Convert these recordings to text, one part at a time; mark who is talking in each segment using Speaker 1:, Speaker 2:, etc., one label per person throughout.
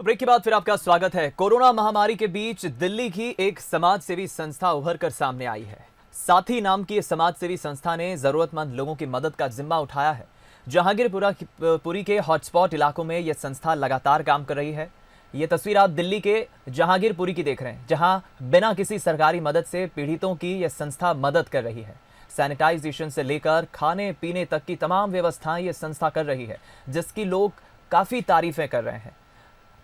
Speaker 1: Break के बाद फिर आपका स्वागत है। कोरोना महामारी के बीच दिल्ली की एक समाज सेवी संस्था उभर कर सामने आई है। साथी नाम की इस समाज सेवी संस्था ने जरूरतमंद लोगों की मदद का जिम्मा उठाया है। पुरी के हॉटस्पॉट इलाकों में यह संस्था लगातार काम कर रही है। ये तस्वीर आप दिल्ली के जहांगीरपुरी की देख रहे हैं, जहां बिना किसी सरकारी मदद से पीड़ितों की यह संस्था मदद कर रही है। सैनिटाइजेशन से लेकर खाने पीने तक की तमाम व्यवस्थाएं ये संस्था कर रही है, जिसकी लोग काफी तारीफें कर रहे हैं।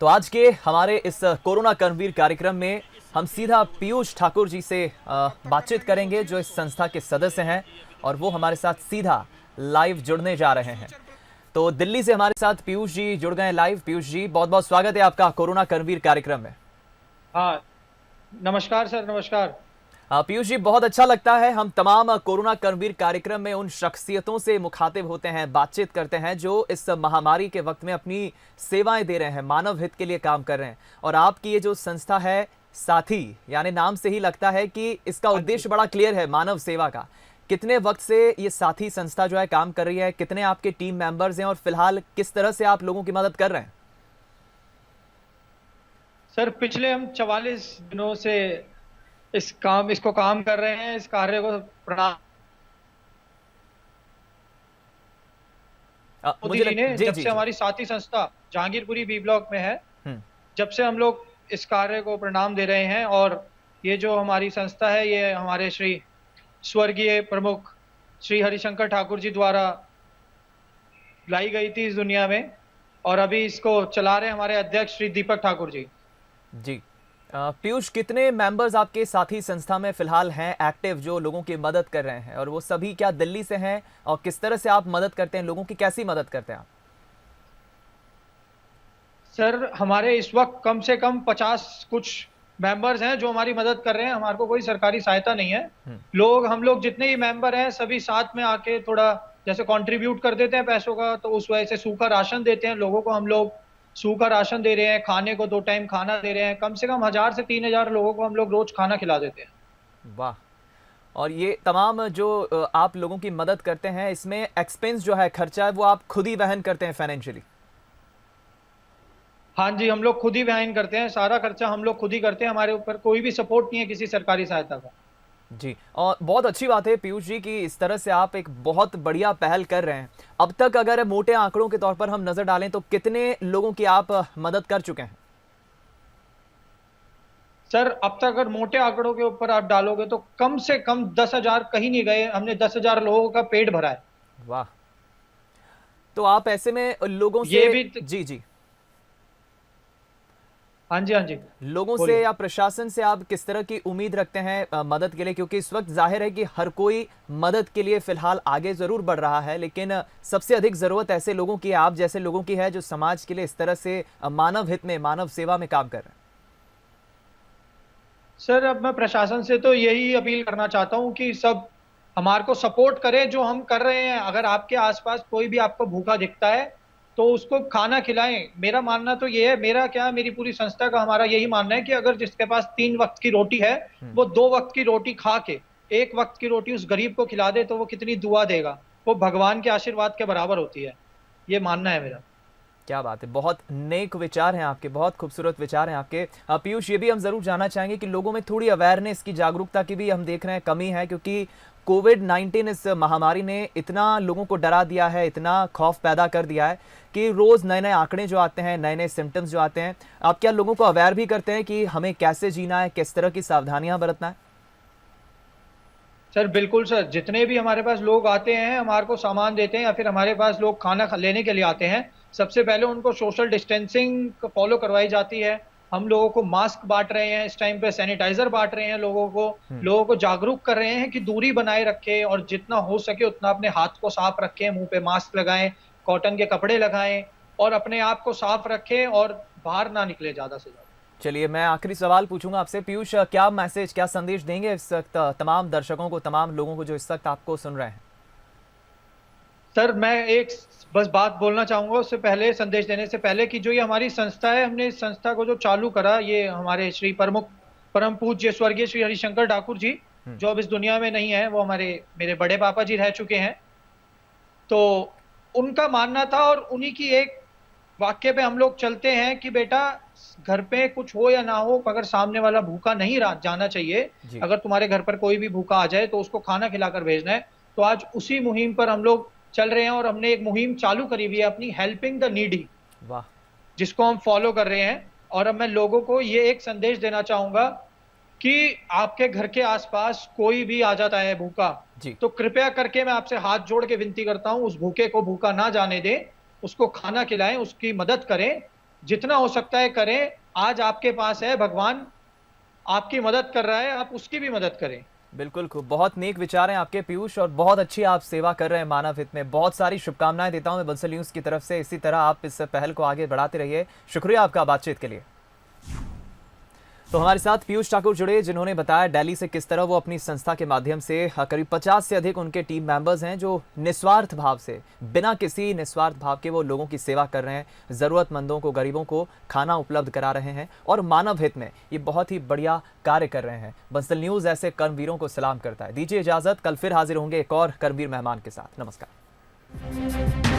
Speaker 1: तो आज के हमारे इस कोरोना कर्मवीर कार्यक्रम में हम सीधा पीयूष ठाकुर जी से बातचीत करेंगे, जो इस संस्था के सदस्य हैं और वो हमारे साथ सीधा लाइव जुड़ने जा रहे हैं। तो दिल्ली से हमारे साथ पीयूष जी जुड़ गए लाइव। पीयूष जी, बहुत बहुत स्वागत है आपका कोरोना कर्मवीर कार्यक्रम में।
Speaker 2: हाँ, नमस्कार सर, नमस्कार।
Speaker 1: पीयूष जी, बहुत अच्छा लगता है, हम तमाम कोरोना कर्मवीर कार्यक्रम में उन शख्सियतों से मुखातिब होते हैं, बातचीत करते हैं जो इस महामारी के वक्त में अपनी सेवाएं दे रहे हैं, मानव हित के लिए काम कर रहे हैं। और आपकी ये जो संस्था है साथी, यानी नाम से ही लगता है कि इसका
Speaker 2: हाँ जी।
Speaker 1: उद्देश्य बड़ा क्लियर है, मानव सेवा का। कितने वक्त से ये साथी संस्था जो है काम कर रही है, कितने आपके टीम मेंबर्स हैं और फिलहाल किस तरह से आप लोगों की मदद कर रहे हैं?
Speaker 2: सर, पिछले हम 44 दिनों से इसको काम कर रहे हैं। इस कार्य को प्रणाम। मोदी जी ने,
Speaker 1: जी
Speaker 2: जब
Speaker 1: जी
Speaker 2: से
Speaker 1: जी।
Speaker 2: हमारी साथी संस्था जहांगीरपुरी बी ब्लॉक में है,
Speaker 1: हम्म।
Speaker 2: जब से हम लोग इस कार्य को प्रणाम दे रहे हैं। और ये जो हमारी संस्था है, ये हमारे श्री स्वर्गीय प्रमुख श्री हरिशंकर ठाकुर जी द्वारा लाई गई थी इस दुनिया में, और अभी इसको चला रहे हैं हमारे अध्यक्ष श्री दीपक ठाकुर जी।
Speaker 1: जी। पीयूष, कितने मेंबर्स आपके साथी संस्था में फिलहाल हैं एक्टिव, जो लोगों की मदद कर रहे हैं? और वो सभी क्या दिल्ली से हैं? और किस तरह से आप मदद करते हैं, लोगों की कैसी मदद करते हैं आप?
Speaker 2: सर, हमारे इस वक्त कम से कम 50 कुछ मेंबर्स हैं जो हमारी मदद कर रहे हैं। हमारे को कोई सरकारी सहायता नहीं है।
Speaker 1: हम्म।
Speaker 2: हम लोग जितने ही मेंबर हैं, सभी साथ में आके थोड़ा जैसे कंट्रीब्यूट कर देते हैं पैसों का, तो उस वजह से सूखा राशन देते हैं लोगों को। हम लोग सूखा राशन दे रहे हैं, खाने को 2 टाइम खाना दे रहे हैं। कम से कम 1000 से 3000 लोगों को हम लोग रोज खाना खिला देते हैं।
Speaker 1: वाह। और ये तमाम जो आप लोगों की मदद करते हैं, इसमें एक्सपेंस जो है, खर्चा है, वो आप खुद ही वहन करते हैं फाइनेंशियली?
Speaker 2: हाँ जी, हम लोग खुद ही वहन करते हैं। सारा खर्चा हम लोग खुद ही करते हैं। हमारे ऊपर कोई भी सपोर्ट नहीं है किसी सरकारी सहायता का।
Speaker 1: जी। और बहुत अच्छी बात है पीयूष जी कि इस तरह से आप एक बहुत बढ़िया पहल कर रहे हैं। अब तक अगर मोटे आंकड़ों के तौर पर हम नजर डालें तो कितने लोगों की आप मदद कर चुके हैं?
Speaker 2: सर, अब तक अगर मोटे आंकड़ों के ऊपर आप डालोगे तो कम से कम 10,000 कहीं नहीं गए। हमने 10,000 लोगों का पेट भरा है।
Speaker 1: वाह। तो आप ऐसे में लोगों से,
Speaker 2: ये भी
Speaker 1: जी जी,
Speaker 2: हाँ जी, हाँ जी,
Speaker 1: लोगों से
Speaker 2: बोलिए।
Speaker 1: या प्रशासन से आप किस तरह की उम्मीद रखते हैं मदद के लिए? क्योंकि इस वक्त जाहिर है कि हर कोई मदद के लिए फिलहाल आगे जरूर बढ़ रहा है, लेकिन सबसे अधिक जरूरत ऐसे लोगों की है, आप जैसे लोगों की है, जो समाज के लिए इस तरह से मानव हित में, मानव सेवा में काम कर रहे हैं।
Speaker 2: सर, अब मैं प्रशासन से तो यही अपील करना चाहता हूँ कि सब हमारे को सपोर्ट करें जो हम कर रहे हैं। अगर आपके आसपास कोई भी आपको भूखा दिखता है तो उसको खाना खिलाएं। मेरा मानना तो ये है, मेरा क्या, मेरी पूरी संस्था का हमारा यही मानना है कि अगर जिसके पास 3 वक्त की रोटी है,
Speaker 1: हम्म।
Speaker 2: वो 2 वक्त की रोटी खा के 1 वक्त की रोटी उस गरीब को खिला दे, तो वो कितनी दुआ देगा। वो भगवान के आशीर्वाद के बराबर होती है। ये मानना है मेरा।
Speaker 1: क्या बात है, बहुत नेक विचार हैं आपके, बहुत खूबसूरत विचार हैं आपके। पीयूष, ये भी हम जरूर जानना चाहेंगे कि लोगों में थोड़ी अवेयरनेस की, जागरूकता की भी हम देख रहे हैं कमी है, क्योंकि कोविड-19 इस महामारी ने इतना लोगों को डरा दिया है, इतना खौफ पैदा कर दिया है कि रोज नए नए आंकड़े जो आते हैं, नए नए सिम्टम्स जो आते हैं, आप क्या लोगों को अवेयर भी करते हैं कि हमें कैसे जीना है, किस तरह की सावधानियां बरतना है?
Speaker 2: सर, बिल्कुल सर। जितने भी हमारे पास लोग आते हैं, हमारे को सामान देते हैं, या फिर हमारे पास लोग खाना लेने के लिए आते हैं, सबसे पहले उनको सोशल डिस्टेंसिंग फॉलो करवाई जाती है। हम लोगों को मास्क बांट रहे हैं, इस टाइम पे सैनिटाइजर बांट रहे हैं
Speaker 1: हम्म।
Speaker 2: लोगों को जागरूक कर रहे हैं कि दूरी बनाए रखें, और जितना हो सके उतना अपने हाथ को साफ रखें, मुंह पे मास्क लगाएं, कॉटन के कपड़े लगाएं, और अपने आप को साफ रखें और बाहर ना निकले ज्यादा से ज्यादा।
Speaker 1: चलिए, मैं आखिरी सवाल पूछूंगा आपसे पीयूष, क्या मैसेज, क्या संदेश देंगे इस वक्त तमाम दर्शकों को, तमाम लोगों को जो इस वक्त आपको सुन रहे हैं?
Speaker 2: सर, मैं एक बस बात बोलना चाहूंगा उससे पहले, संदेश देने से पहले, कि जो ये हमारी संस्था है, हमने इस संस्था को जो चालू करा, ये हमारे श्री प्रमुख परम पूज्य स्वर्गीय श्री हरिशंकर ठाकुर जी,
Speaker 1: हम्म।
Speaker 2: जो अब इस दुनिया में नहीं है, वो हमारे मेरे बड़े पापा जी रह चुके हैं। तो उनका मानना था, और उन्हीं की एक वाक्य पे हम लोग चलते हैं कि बेटा घर पे कुछ हो या ना हो, अगर सामने वाला भूखा नहीं जाना चाहिए,
Speaker 1: जी।
Speaker 2: अगर तुम्हारे घर पर कोई भी भूखा आ जाए तो उसको खाना खिलाकर भेजना है। तो आज उसी मुहिम पर हम लोग चल रहे हैं और हमने एक मुहिम चालू करी हुई है अपनी, हेल्पिंग द नीडी,
Speaker 1: वाह।
Speaker 2: जिसको हम फॉलो कर रहे हैं। और अब मैं लोगों को ये एक संदेश देना चाहूंगा कि आपके घर के आसपास कोई भी आ जाता है भूखा,
Speaker 1: जी।
Speaker 2: तो कृपया करके मैं आपसे हाथ जोड़ के विनती करता हूं, उस भूखे को भूखा ना जाने दें, उसको खाना खिलाएं, उसकी मदद करें, जितना हो सकता है करें। आज आपके पास है, भगवान आपकी मदद कर रहा है, आप उसकी भी मदद करें।
Speaker 1: बिल्कुल खूब, बहुत नेक विचार हैं आपके पीयूष, और बहुत अच्छी आप सेवा कर रहे हैं मानव हित में। बहुत सारी शुभकामनाएं देता हूं मैं बंसल न्यूज़ की तरफ से। इसी तरह आप इस पहल को आगे बढ़ाते रहिए। शुक्रिया आपका बातचीत के लिए। तो हमारे साथ पीयूष ठाकुर जुड़े, जिन्होंने बताया दिल्ली से किस तरह वो अपनी संस्था के माध्यम से करीब 50 से अधिक उनके टीम मेंबर्स हैं जो निस्वार्थ भाव से, बिना किसी निस्वार्थ भाव के वो लोगों की सेवा कर रहे हैं, ज़रूरतमंदों को, गरीबों को खाना उपलब्ध करा रहे हैं और मानव हित में ये बहुत ही बढ़िया कार्य कर रहे हैं। बंसल न्यूज़ ऐसे कर्मवीरों को सलाम करता है। दीजिए इजाज़त, कल फिर हाजिर होंगे एक और कर्मवीर मेहमान के साथ। नमस्कार।